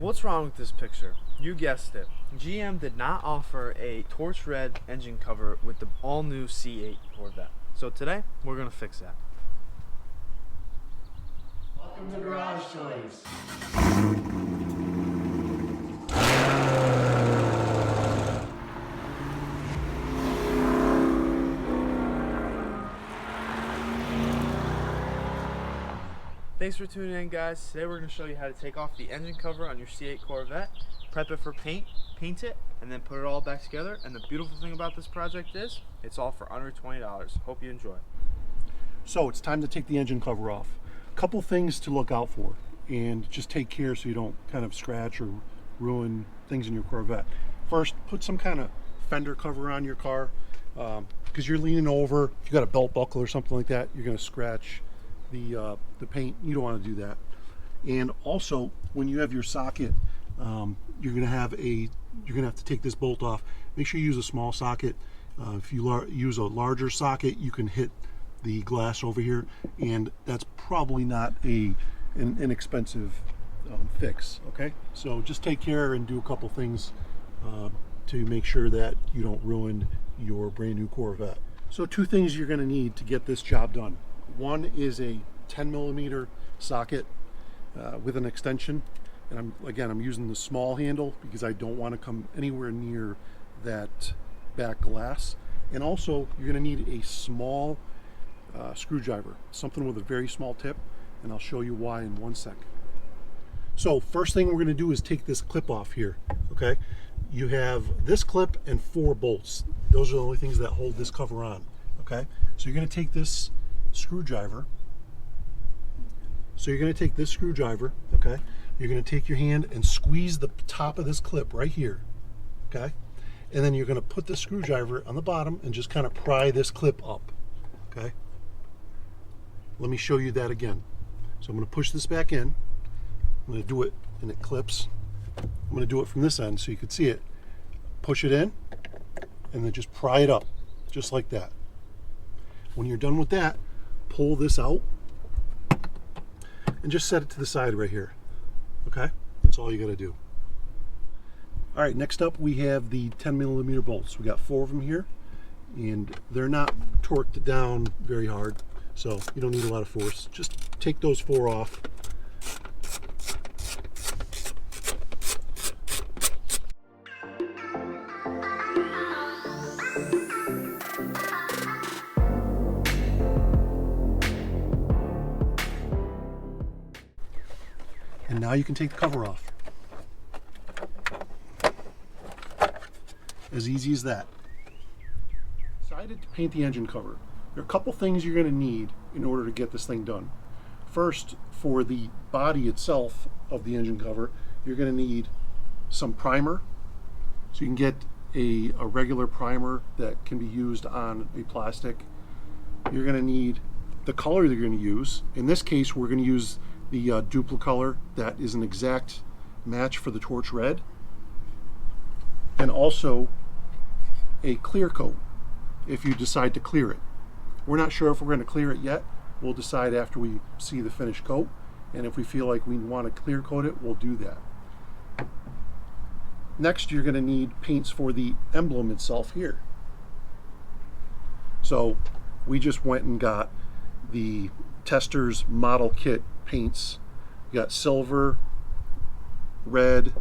What's wrong with this picture? You guessed it. GM did not offer a torch red engine cover with the all-new C8 Corvette. So today, we're going to fix that. Welcome to Garage Toys. Thanks for tuning in, guys. Today we're going to show you how to take off the engine cover on your C8 Corvette, prep it for paint it, and then put it all back together. And the beautiful thing about this project is, it's all for under $20. Hope you enjoy. So it's time to take the engine cover off. A couple things to look out for, and just take care so you don't kind of scratch or ruin things in your Corvette. First, put some kind of fender cover on your car, because you're leaning over. If you got a belt buckle or something like that, you're going to scratch the paint. You don't want to do that. And also, when you have your socket, you're going to have to take this bolt off. Make sure you use a small socket. If you use a larger socket, you can hit the glass over here, and that's probably not an inexpensive fix. Okay, so just take care and do a couple things to make sure that you don't ruin your brand new Corvette. So two things you're going to need to get this job done. One is a 10mm socket with an extension, and I'm using the small handle because I don't want to come anywhere near that back glass. And also, you're going to need a small screwdriver, something with a very small tip, and I'll show you why in 1 sec. So first thing we're going to do is take this clip off here. Okay, you have this clip and 4 bolts. Those are the only things that hold this cover on. Okay, so you're going to take this screwdriver. Okay, you're going to take your hand and squeeze the top of this clip right here. Okay, and then you're going to put the screwdriver on the bottom and just kind of pry this clip up. Okay, let me show you that again. So I'm going to push this back in. I'm going to do it, and it clips. I'm going to do it from this end so you can see it. Push it in, and then just pry it up, just like that. When you're done with that, pull this out and just set it to the side right here. Okay, that's all you got to do. All right, next up we have the 10mm bolts. We got 4 of them here, and they're not torqued down very hard, so you don't need a lot of force. Just take those 4 off. And now you can take the cover off. As easy as that. Decided to paint the engine cover. There are a couple things you're going to need in order to get this thing done. First, for the body itself of the engine cover, you're going to need some primer. So you can get a regular primer that can be used on a plastic. You're going to need the color that you're going to use. In this case, we're going to use the Duplicolor. That is an exact match for the torch red. And also a clear coat if you decide to clear it. We're not sure if we're going to clear it yet. We'll decide after we see the finished coat, and if we feel like we want to clear coat it, we'll do that. Next, you're going to need paints for the emblem itself here. So we just went and got the Tester's model kit paints. We got silver, red,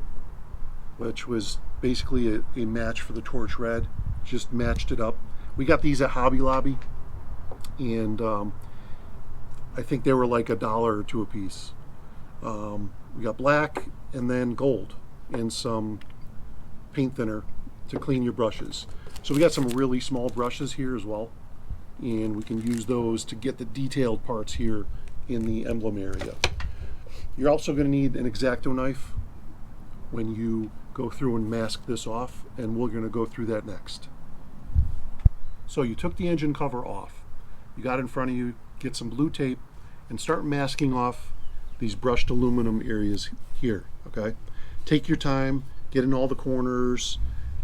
which was basically a match for the torch red. Just matched it up. We got these at Hobby Lobby, and I think they were like $1 or $2 a piece. We got black, and then gold, and some paint thinner to clean your brushes. So we got some really small brushes here as well, and we can use those to get the detailed parts here in the emblem area. You're also going to need an X-Acto knife when you go through and mask this off, and we're going to go through that next. So you took the engine cover off, you got it in front of you, get some blue tape and start masking off these brushed aluminum areas here. Okay, take your time, get in all the corners.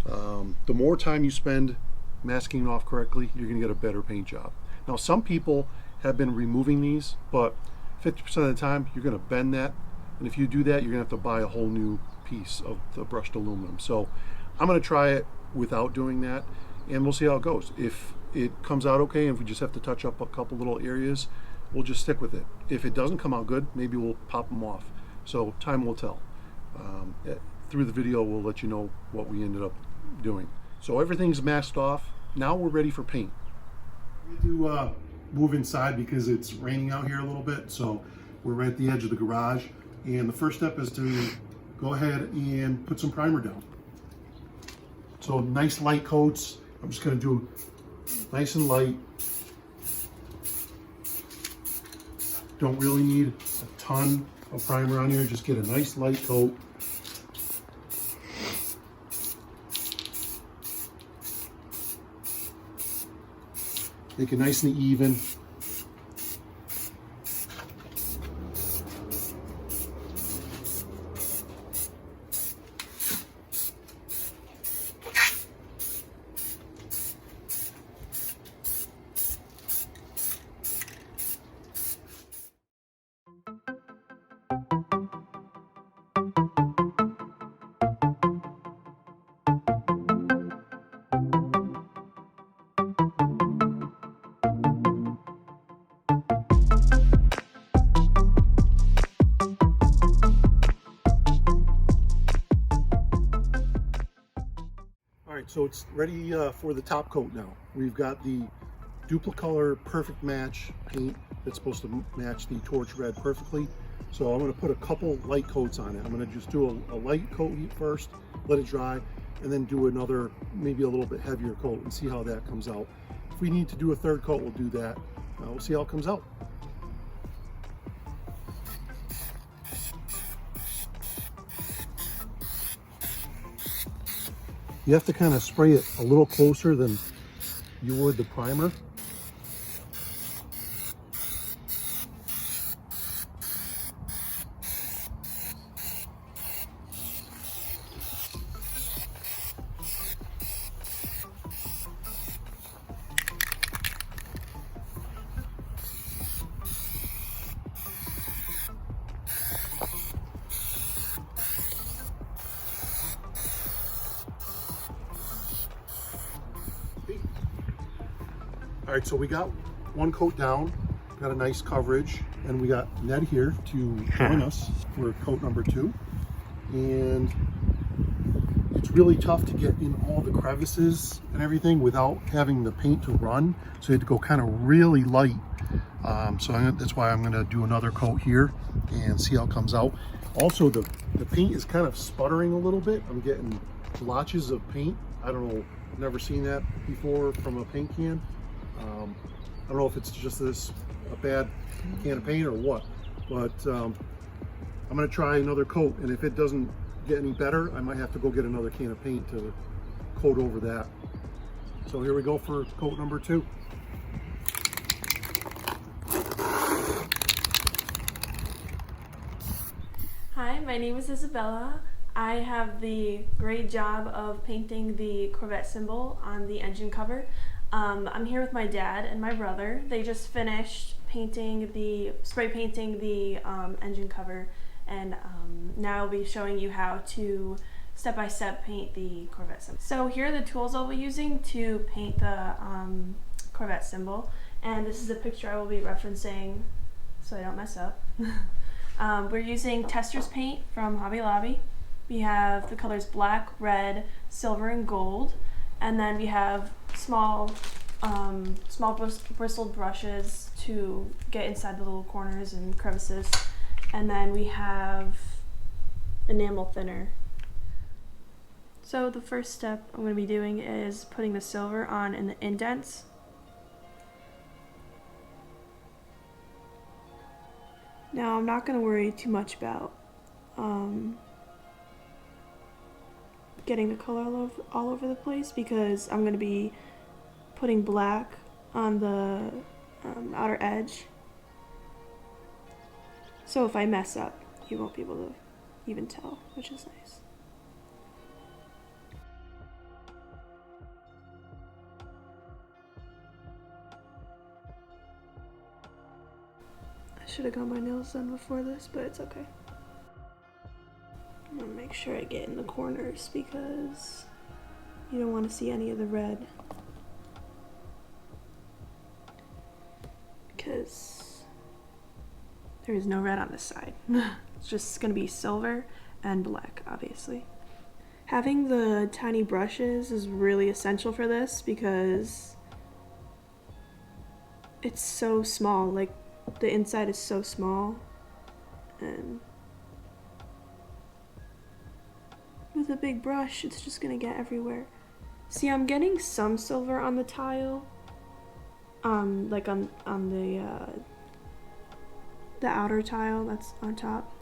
The more time you spend masking off correctly, you're going to get a better paint job. Now, some people have been removing these, but 50% of the time you're going to bend that And if you do that, you're gonna have to buy a whole new piece of the brushed aluminum. So I'm gonna try it without doing that, and we'll see how it goes. If it comes out okay, and if we just have to touch up a couple little areas, we'll just stick with it. If it doesn't come out good, maybe we'll pop them off. So time will tell. Through the video, we'll let you know what we ended up doing. So everything's masked off. Now we're ready for paint. We have to move inside because it's raining out here a little bit. So we're right at the edge of the garage. And the first step is to go ahead and put some primer down. So nice light coats. I'm just gonna do nice and light. Don't really need a ton of primer on here. Just get a nice light coat. Make it nice and even. Alright, so it's ready for the top coat now. We've got the Duplicolor Perfect Match paint that's supposed to match the torch red perfectly. So I'm going to put a couple light coats on it. I'm going to just do a light coat first, let it dry, and then do another, maybe a little bit heavier coat and see how that comes out. If we need to do a third coat, we'll do that. We'll see how it comes out. You have to kind of spray it a little closer than you would the primer. All right, so we got one coat down, got a nice coverage, and we got Ned here to join us for coat number 2. And it's really tough to get in all the crevices and everything without having the paint to run. So you had to go kind of really light. That's why I'm gonna do another coat here and see how it comes out. Also, the paint is kind of sputtering a little bit. I'm getting blotches of paint. I don't know, never seen that before from a paint can. I don't know if it's just a bad can of paint or what, but I'm gonna try another coat, and if it doesn't get any better, I might have to go get another can of paint to coat over that. So here we go for coat number 2. Hi, my name is Isabella. I have the great job of painting the Corvette symbol on the engine cover. I'm here with my dad and my brother. They just finished spray painting the engine cover, and now I'll be showing you how to step-by-step paint the Corvette symbol. So here are the tools I'll be using to paint the Corvette symbol, and this is a picture I will be referencing so I don't mess up. We're using Tester's paint from Hobby Lobby. We have the colors black, red, silver, and gold. And then we have small bristled brushes to get inside the little corners and crevices. And then we have enamel thinner. So the first step I'm going to be doing is putting the silver on in the indents. Now I'm not going to worry too much about getting the color all over the place, because I'm going to be putting black on the outer edge. So if I mess up, you won't be able to even tell, which is nice. I should have got my nails done before this, but it's okay. make sure I get in the corners because you don't want to see any of the red. Because there is no red on this side. It's just going to be silver and black, obviously. Having the tiny brushes is really essential for this because it's so small. Like, the inside is so small, and with a big brush, it's just going to get everywhere. See, I'm getting some silver on the tile, like on the outer tile that's on top,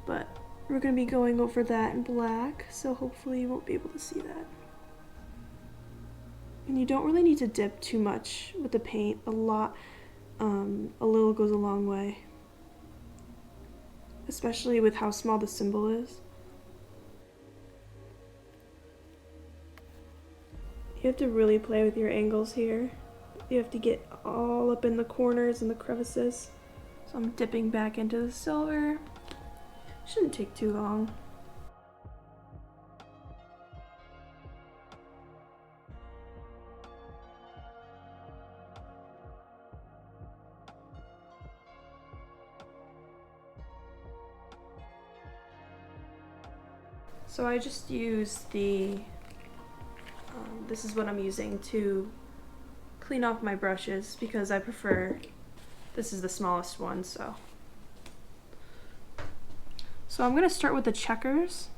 but we're going to be going over that in black, so hopefully you won't be able to see that. And you don't really need to dip too much with the paint. A little goes a long way, especially with how small the symbol is. You have to really play with your angles here. You have to get all up in the corners and the crevices. So I'm dipping back into the silver. Shouldn't take too long. So I just used the, this is what I'm using to clean off my brushes because I prefer, this is the smallest one, so I'm gonna start with the checkers.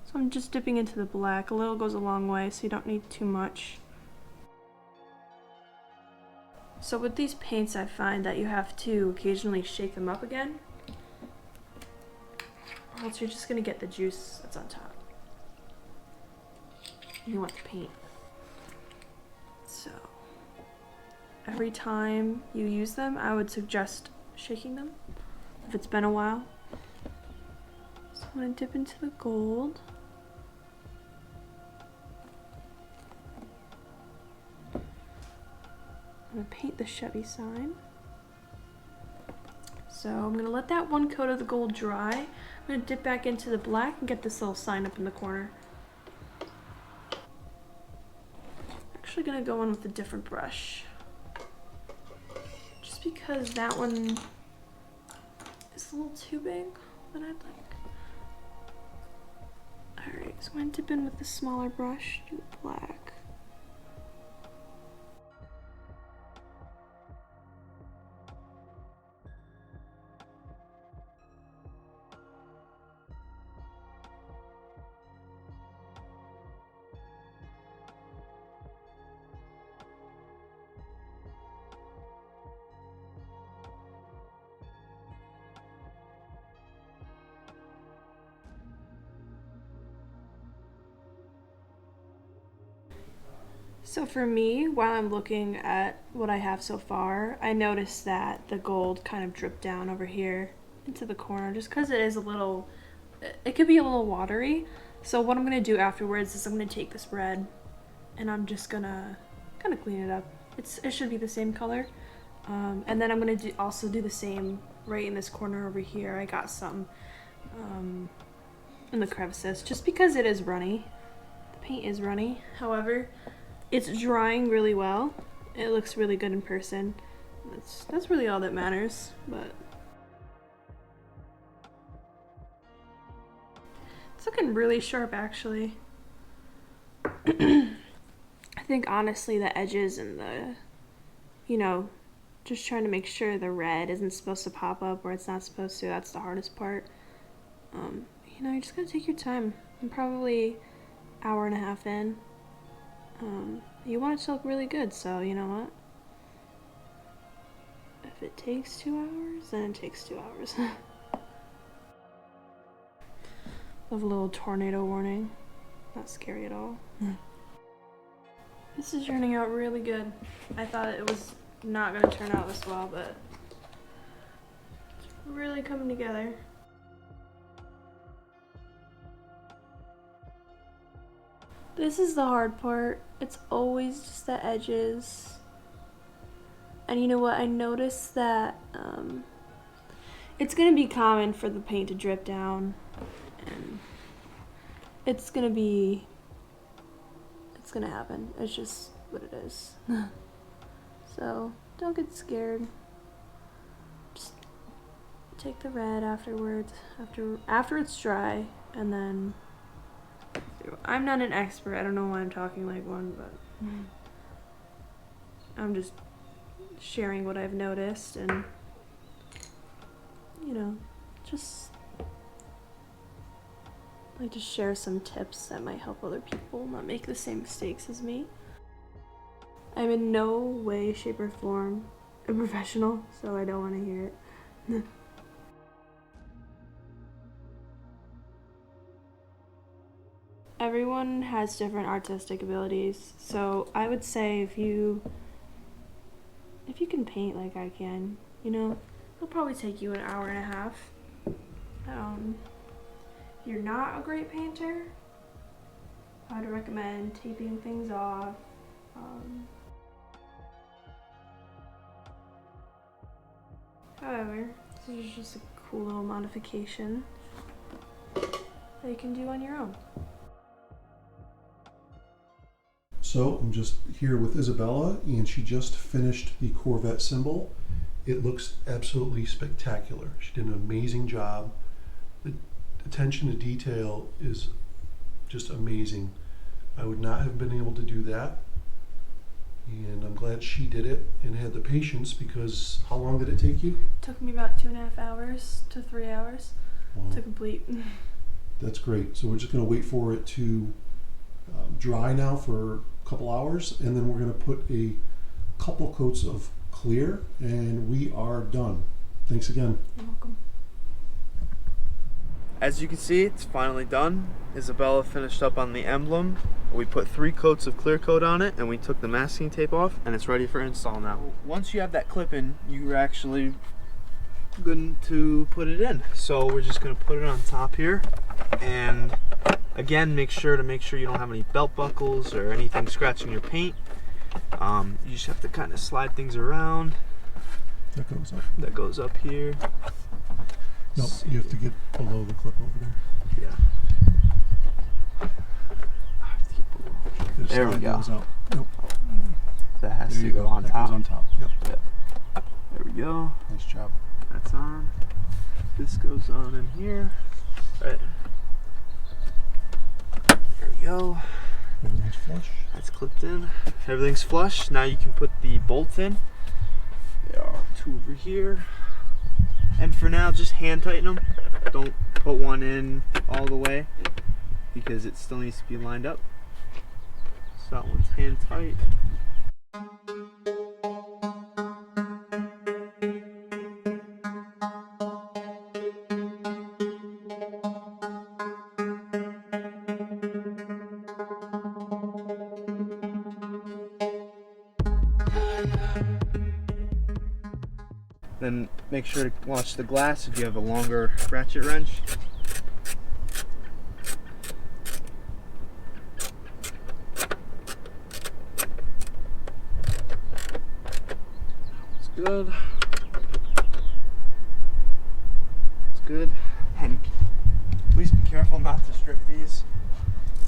So I'm just dipping into the black. A little goes a long way, so you don't need too much. So with these paints, I find that you have to occasionally shake them up again, or else you're just gonna get the juice that's on top. You want the paint. So every time you use them, I would suggest shaking them if it's been a while. So I'm going to dip into the gold. I'm going to paint the Chevy sign. So I'm going to let that one coat of the gold dry. I'm going to dip back into the black and get this little sign up in the corner. Actually going to go in with a different brush. Just because that one is a little too big than I'd like. Alright, so I'm going to dip in with the smaller brush, do the black. So for me, while I'm looking at what I have so far, I noticed that the gold kind of dripped down over here into the corner just because it is a little, it could be a little watery. So what I'm going to do afterwards is I'm going to take this red and I'm just going to kind of clean it up. It should be the same color. And then I'm going to also do the same right in this corner over here. I got some in the crevices just because it is runny. The paint is runny. However, it's drying really well. It looks really good in person. That's really all that matters, but it's looking really sharp actually. I think honestly the edges and the, you know, just trying to make sure the red isn't supposed to pop up where it's not supposed to, that's the hardest part. You know, you just gotta take your time. I'm probably an hour and a half in. You want it to look really good, so you know what? If it takes 2 hours, then it takes 2 hours. Love a little tornado warning. Not scary at all. This is turning out really good. I thought it was not going to turn out this well, but it's really coming together. This is the hard part. It's always just the edges. And you know what? I noticed that it's going to be common for the paint to drip down. and it's gonna happen. It's just what it is. So don't get scared. Just take the red afterwards, after it's dry, and then I'm not an expert. I don't know why I'm talking like one, but I'm just sharing what I've noticed, and just like to share some tips that might help other people not make the same mistakes as me. I'm in no way, shape, or form a professional, so I don't want to hear it. Everyone has different artistic abilities, so I would say if you can paint like I can, it'll probably take you an hour and a half. If you're not a great painter, I would recommend taping things off. However, this is just a cool little modification that you can do on your own. So I'm just here with Isabella, and she just finished the Corvette symbol. It looks absolutely spectacular. She did an amazing job. The attention to detail is just amazing. I would not have been able to do that, and I'm glad she did it and had the patience, because how long did it take you? It took me about 2.5 hours to 3 hours to complete. That's great. So we're just going to wait for it to dry now for a couple hours, and then we're going to put a couple coats of clear, and we are done. Thanks again. You're welcome. As you can see, it's finally done. Isabella finished up on the emblem. We put 3 coats of clear coat on it, and we took the masking tape off, and it's ready for install now. Once you have that clip in, you're actually good to put it in. So we're just going to put it on top here, and again, make sure you don't have any belt buckles or anything scratching your paint. You just have to kind of slide things around. That goes up. That goes up here. No, you have to get below the clip over there. Yeah. There we go. Goes out. Nope. That has There to you go go. on That top. goes on top. Yep. There we go. Nice job. That's on. This goes on in here. Right. There we go. Everything's flush. That's clipped in. Everything's flush. Now you can put the bolts in. There are 2 over here. And for now, just hand tighten them. Don't put one in all the way, because it still needs to be lined up. So that one's hand tight. Then make sure to watch the glass if you have a longer ratchet wrench. It's good. It's good. And please be careful not to strip these.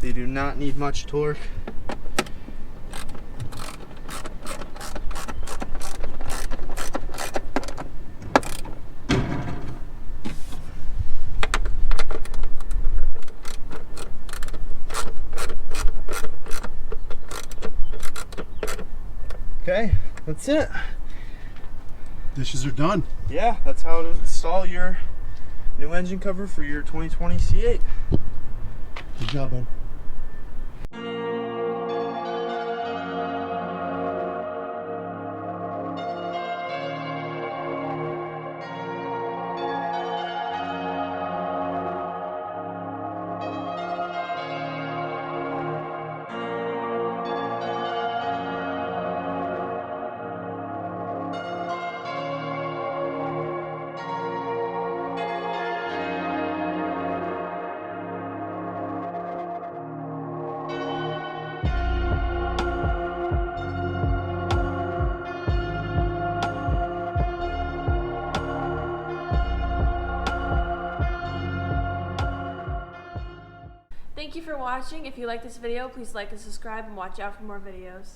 They do not need much torque. Okay, that's it. Dishes are done. Yeah, that's how to install your new engine cover for your 2020 C8. Good job, bud. Thank you for watching. If you like this video, please like and subscribe and watch out for more videos.